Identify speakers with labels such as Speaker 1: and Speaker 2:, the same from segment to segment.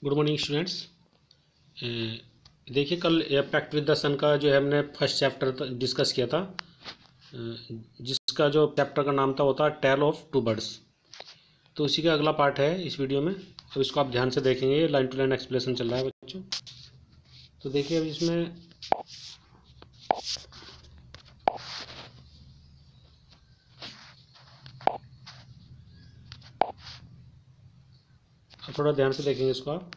Speaker 1: Good morning students. देखिए, कल pact with the सन का जो है हमने फर्स्ट चैप्टर डिस्कस किया था, जिसका जो चैप्टर का नाम था वो था टेल ऑफ टू बर्ड्स। तो उसी का अगला पार्ट है इस वीडियो में। अब इसको आप ध्यान से देखेंगे, ये लाइन टू लाइन एक्सप्लेनेशन चल रहा है बच्चों। तो देखिए, अब इसमें थोड़ा ध्यान से देखेंगे इसको आप।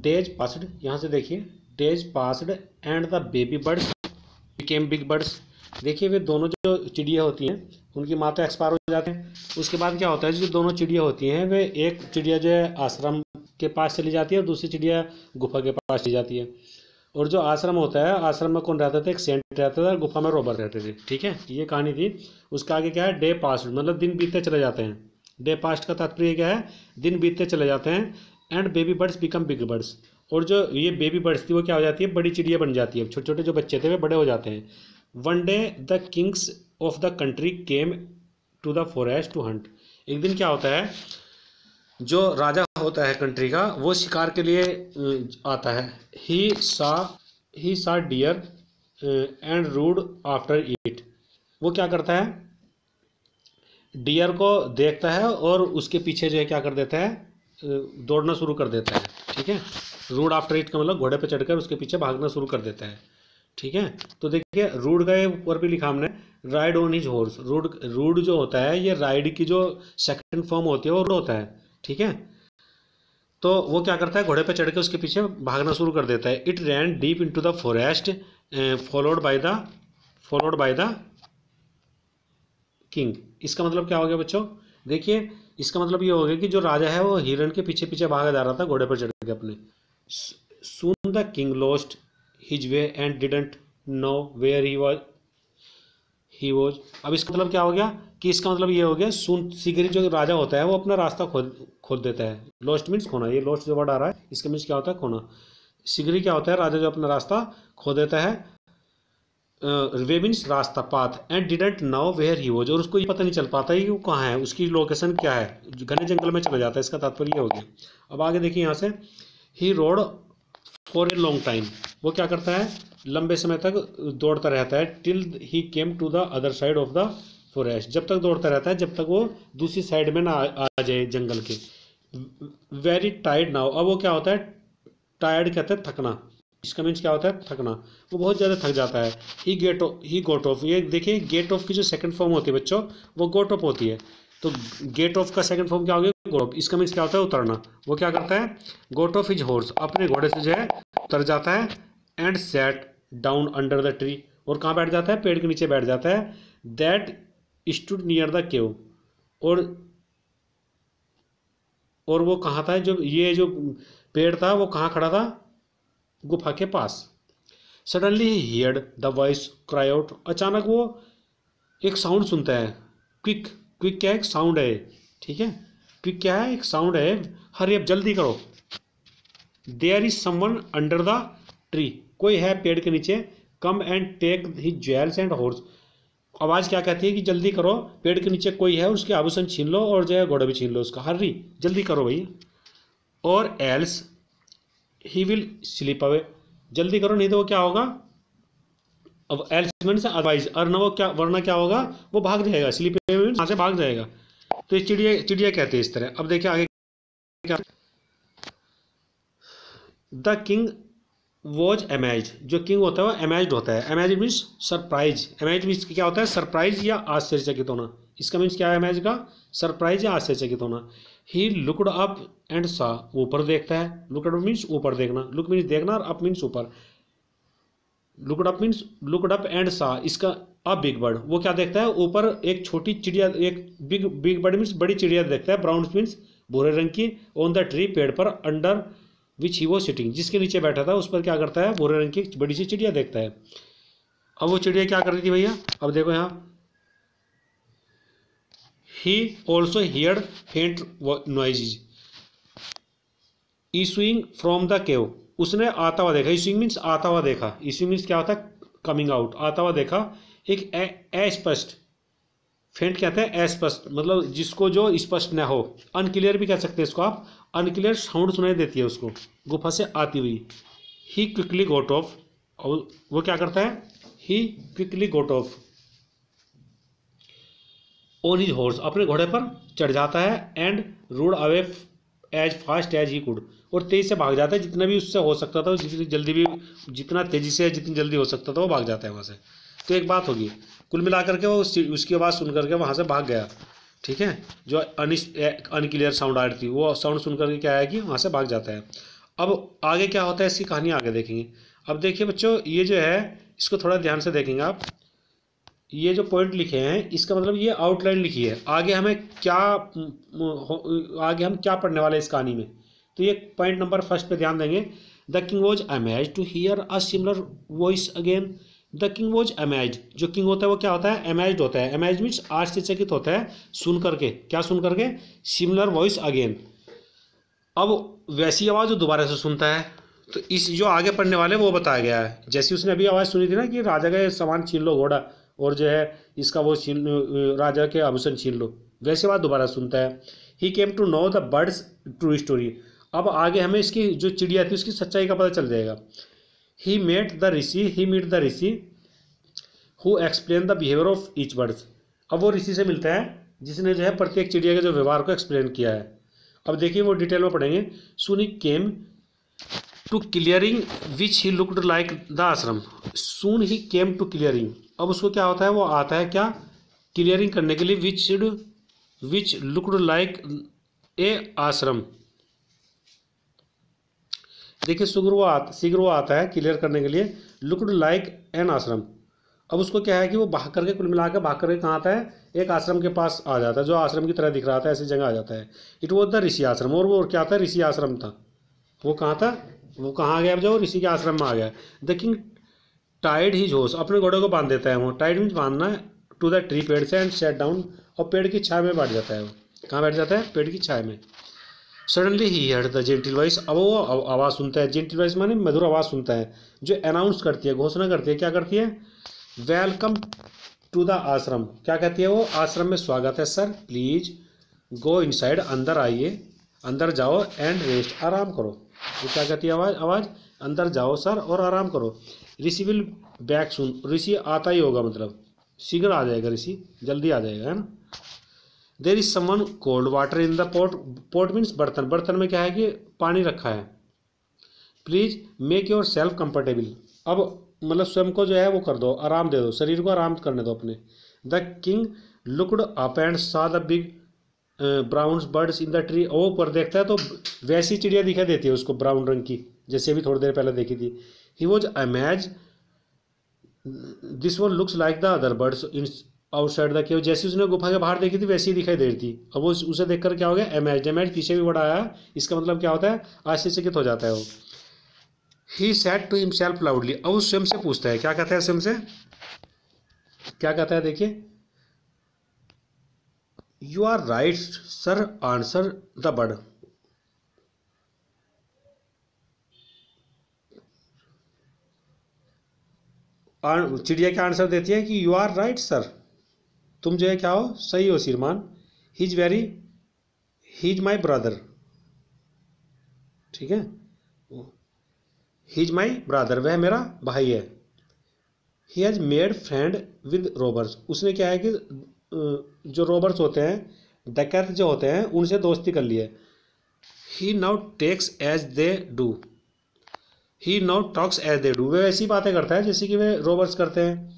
Speaker 1: डेज पास्ड, यहाँ से देखिए, days passed and the baby birds became big birds. देखिए, वे दोनों जो चिड़िया होती हैं उनकी माँ तो एक्सपायर हो जाते हैं। उसके बाद क्या होता है, जो दोनों चिड़िया होती हैं वे, एक चिड़िया जो है आश्रम के पास चली जाती है और दूसरी चिड़िया गुफा के पास चली जाती है। और जो आश्रम होता है, आश्रम में कौन रहता था? एक सेंट रहता था और गुफा में रोबर रहते थे। ठीक है, ये कहानी थी। उसका आगे क्या है? डे पास्ट, मतलब दिन बीतते चले जाते हैं। डे पास्ट का तात्पर्य क्या है? दिन बीतते चले जाते हैं। And baby birds become big birds, और जो ये बेबी बर्ड्स थी वो क्या हो जाती है? बड़ी चिड़िया बन जाती है। छोटे छोटे जो बच्चे थे वे बड़े हो जाते हैं। One day the kings of the country came to the forest to hunt. एक दिन क्या होता है, जो राजा होता है कंट्री का, वो शिकार के लिए आता है। He saw deer and rode after it. वो क्या करता है? डियर को देखता है और उसके पीछे जो है क्या कर देता है? दौड़ना शुरू कर देता है। ठीक है, रूड आफ्टर इट का मतलब घोड़े पे चढ़कर उसके पीछे भागना शुरू कर देता है। ठीक है, तो देखिए, रूड का ऊपर भी लिखा हमने, ride on his horse. Rode जो होता है, ये राइड की जो सेकंड फॉर्म होती है वो रूड होता है। ठीक है, तो वो क्या करता है? घोड़े पे चढ़ के उसके पीछे भागना शुरू कर देता है। It ran deep into the forest followed by the king. इसका मतलब क्या हो गया बच्चों? देखिए, इसका मतलब ये हो गया कि जो राजा है वो हिरन के पीछे पीछे भागा जा रहा था घोड़े पर चढ़ के अपने। Soon the king lost his way and didn't know where he was. अब इसका मतलब क्या हो गया? कि इसका मतलब ये हो गया, सुन शीघ्र जो राजा होता है वो अपना रास्ता खोद देता है। लॉस्ट मीन्स खोना। ये लॉस्ट जो वर्ड आ रहा है इसका मीन्स क्या होता है? खोना। शीघ्र क्या होता है? राजा जो अपना रास्ता खो देता है। वे मीन्स रास्ता, path. And didn't know where he was, और उसको ये पता नहीं चल पाता है कि वो कहाँ है, उसकी लोकेशन क्या है। घने जंगल में चला जाता है। इसका तात्पर्य हो गया। अब आगे देखिए यहाँ से, he rode for a long time. वो क्या करता है? लंबे समय तक दौड़ता रहता है। Till he came to the other side of the forest. जब तक दौड़ता रहता है जब तक वो दूसरी साइड में ना आ जाए जंगल के। Very tired now. अब वो क्या होता है? टायर्ड कहते हैं थकना। इसका मीन्स क्या होता है? थकना। वो बहुत ज़्यादा थक जाता है। ही गोट ऑफ। ये देखिए, गेट ऑफ की जो सेकंड फॉर्म होती है बच्चों, वो गोट ऑफ होती है। तो गेट ऑफ का सेकंड फॉर्म क्या हो गया? गोट ऑफ। इसका मीन्स क्या होता है? उतरना। वो क्या करता है? गोट ऑफ हिज हॉर्स, अपने घोड़े से जो है उतर जाता है। And set down under the tree, और कहाँ बैठ जाता है? पेड़ के नीचे बैठ जाता है। That stood near the cave, और वो कहाँ था? ये जो पेड़ था वो कहाँ खड़ा था? गुफा के पास। Suddenly he heard the voice cry out. अचानक वो एक साउंड सुनता है। क्विक। क्विक क्या है? एक साउंड है। ठीक है, क्विक क्या है? एक साउंड है। हरी अब, जल्दी करो। There is someone under the tree. कोई है पेड़ के नीचे। Come and take his jewels and horse. आवाज़ क्या कहती है? कि जल्दी करो, पेड़ के नीचे कोई है, उसके आभूषण छीन लो और जो है घोड़ा भी छीन लो उसका। हरी, जल्दी करो भाई। और else he will sleep away. जल्दी करो, नहीं तो वो क्या होगा? अब एल्स मीन्स अदरवाइज, वरना क्या होगा? वो भाग जाएगा। स्लीप अवे मीन्स यहाँ से भाग जाएगा। तो ये चिड़िया कहते हैं इस तरह। अब देखिए आगे क्या। The king was amazed. जो किंग होता है वो अमेज्ड होता है। Amazed means surprise. Amazed means क्या होता है? सरप्राइज या आश्चर्यचकित होना। इसका मीन्स क्या है अमेज्ड का? सरप्राइज या आश्चर्यचकित होना। ही लुकड अप एंड सा। ऊपर देखता है। लुकड अप मीन्स ऊपर देखना। लुक मीन्स देखना और अप मीन्स ऊपर। Looked up means looked up and सा। इसका अ बिग बर्ड। वो क्या देखता है? ऊपर एक छोटी चिड़िया, एक बिग बर्ड मीन्स बड़ी चिड़िया देखता है। ब्राउन मीन्स भूरे रंग की। ऑन द ट्री, पेड़ पर। अंडर विच ही वो सिटिंग, जिसके नीचे बैठा था उस पर क्या करता है? भूरे रंग की बड़ी सी चिड़िया देखता है। अब वो चिड़िया क्या कर रही थी भैया? अब देखो यहाँ, ही ऑल्सो हियर्ड फेंट noises issuing from the cave. उसने आता हुआ देखा। इशूइंग मीन्स आता हुआ देखा। इशूइंग मीन्स क्या होता है? Coming out. आता हुआ देखा एक अस्पष्ट फेंट कहते हैं अस्पष्ट, मतलब जिसको जो स्पष्ट न हो। अनक्लियर भी कह सकते हैं इसको आप, अनक्लियर साउंड सुनाई देती है उसको गुफा से आती हुई। ही क्विकली गोट ऑफ, और वो क्या करता है, he quickly got off on his horse, अपने घोड़े पर चढ़ जाता है, and rode away as fast as he could, और तेज से भाग जाता है, जितना भी उससे हो सकता था, जितनी जल्दी भी, जितना तेजी से जितनी जल्दी हो सकता था वो भाग जाता है वहाँ से। तो एक बात होगी, कुल मिलाकर के वो उसकी आवाज़ सुन करके वहाँ से भाग गया, ठीक है। जो अनक्लियर साउंड आ रही थी वो साउंड सुन करके क्या है कि वहाँ से भाग जाता है। अब आगे क्या होता है, इसकी कहानी आगे देखेंगे। अब देखिए बच्चों, ये जो है इसको थोड़ा ध्यान से देखेंगे आप, ये जो पॉइंट लिखे हैं इसका मतलब ये आउटलाइन लिखी है, आगे हमें क्या, आगे हम क्या पढ़ने वाले हैं इस कहानी में। तो ये पॉइंट नंबर फर्स्ट पे ध्यान देंगे। The king was amazed to hear a similar voice again. The king was amazed, जो किंग होता है वो क्या होता है, अमेज्ड होता है। अमेज्ड मीन्स आश्चर्यचकित होता है, सुन करके, क्या सुन करके, सिमिलर वॉइस अगेन। अब वैसी आवाज़ जो दोबारा से सुनता है, तो इस जो आगे पढ़ने वाले वो बताया गया है। जैसे उसने अभी आवाज़ सुनी थी ना कि राजा का सामान छीन लो घोड़ा, और जो है इसका वो छीन, राजा के आभूषण छीन लो, वैसे बात दोबारा सुनता है। He came to know the birds true story. अब आगे हमें इसकी जो चिड़िया थी उसकी सच्चाई का पता चल जाएगा। He met the rishi who explain the behaviour of each birds. अब वो ऋषि से मिलता है जिसने जो है प्रत्येक चिड़िया के जो व्यवहार को एक्सप्लेन किया है। अब देखिए वो डिटेल में पढ़ेंगे। Soon he came to clearing which he looked like the ashram. Soon he came to clearing, अब उसको क्या होता है, वो आता है क्या, क्लियरिंग करने के लिए, विच लुक्ड लाइक ए आश्रम। देखिए शीघ्र वो आता है क्लियर करने के लिए, लुक्ड लाइक एन आश्रम। अब उसको क्या है कि वो भाग करके, कुल मिला के भाग करके कहाँ आता है, एक आश्रम के पास आ जाता है, जो आश्रम की तरह दिख रहा था, ऐसी जगह आ जाता है। इट वॉज द ऋषि आश्रम, और वो क्या था, ऋषि आश्रम था। वो कहाँ था, वो कहाँ आ गया, अब जो ऋषि के आश्रम में आ गया। The king tied his horse, अपने घोड़े को बांध देता है वो, टाइड मीन्स बांधना, टू द ट्री, पेड़ से, एंड सेट डाउन, और पेड़ की छाया में बैठ जाता है वो। कहाँ बैठ जाता है, पेड़ की छाया में। Suddenly he heard the gentle voice, अब वो आवाज़ सुनता है, जेंटल वॉइस माने मधुर आवाज़ सुनता है, जो अनाउंस करती है, घोषणा करती है, क्या करती है, वेलकम टू द आश्रम। क्या कहती है वो, आश्रम में स्वागत है सर, प्लीज गो इनसाइड, अंदर आइए, अंदर जाओ, एंड रेस्ट, आराम करो। वो क्या कहती है आवाज़, अंदर जाओ सर और आराम करो। ऋषि विल बैक सुन, ऋषि आता ही होगा, मतलब शीघ्र आ जाएगा ऋषि, जल्दी आ जाएगा, है ना। There is someone cold water in the pot, pot means बर्तन, बर्तन में क्या है कि पानी रखा है। Please make yourself comfortable, अब मतलब स्वयं को जो है वो कर दो, आराम दे दो, शरीर को आराम करने दो अपने। The king looked up and saw the big brown birds in the tree, ओ पर देखता है तो वैसी चिड़िया दिखाई देती है उसको, ब्राउन रंग की, जैसे अभी थोड़ी देर पहले देखी थी। He was amaze this one looks like the other birds in outside the cave, जैसी उसने गुफा के बाहर देखी थी वैसी ही दिखाई दे रही थी। अब वो उसे देखकर क्या हो गया, अमेज, अमेज पीछे भी बड़ा आया, इसका मतलब क्या होता है, आश्चर्यचकित हो जाता है वो। He said to himself loudly, अब वो स्वयं से पूछता है, क्या कहता है स्वयं से, क्या कहता है, देखिए, you are right sir, answer the bird. चिड़िया क्या आंसर देती है कि यू आर राइट सर, तुम जो है क्या हो, सही हो श्रीमान। ही इज माई ब्रदर, ठीक है, ही इज माई ब्रदर, वह मेरा भाई है। He has made friend with robbers, उसने क्या है कि जो रोबर्स होते हैं, डकैत जो होते हैं, उनसे दोस्ती कर ली है। He now talks as they do, he now talks as they do, वे ऐसी बातें करता है जैसे कि वे रोबर्स करते हैं।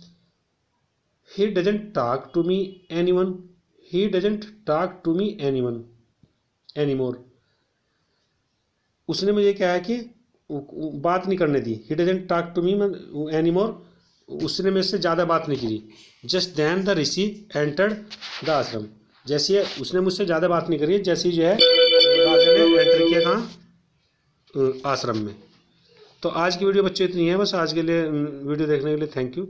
Speaker 1: He doesn't talk to me anyone, he doesn't talk to me anyone anymore, उसने मुझे क्या है कि बात नहीं करने दी। He doesn't talk to me anymore, उसने मेरे से ज़्यादा बात नहीं की। Just then the rishi entered the ashram, जैसे उसने मुझसे ज़्यादा बात नहीं करी, जैसे जो है राजा ने एंटर किया कहाँ, आश्रम में। तो आज की वीडियो बच्चों इतनी है, बस आज के लिए वीडियो देखने के लिए थैंक यू।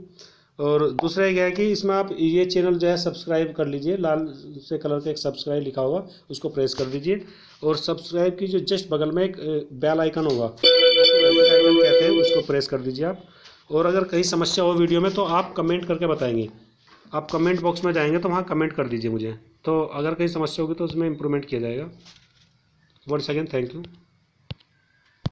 Speaker 1: और दूसरा ये है कि इसमें आप ये चैनल जो है सब्सक्राइब कर लीजिए, लाल से कलर का एक सब्सक्राइब लिखा होगा, उसको प्रेस कर दीजिए, और सब्सक्राइब की जो जस्ट बगल में एक बेल आइकन होगा, बेल आइकन कहते हैं, उसको प्रेस कर दीजिए आप। और अगर कहीं समस्या हो वीडियो में तो आप कमेंट करके बताएंगे। आप कमेंट बॉक्स में जाएंगे तो वहाँ कमेंट कर दीजिए मुझे, तो अगर कहीं समस्या होगी तो उसमें इम्प्रूवमेंट किया जाएगा। Once again thank you.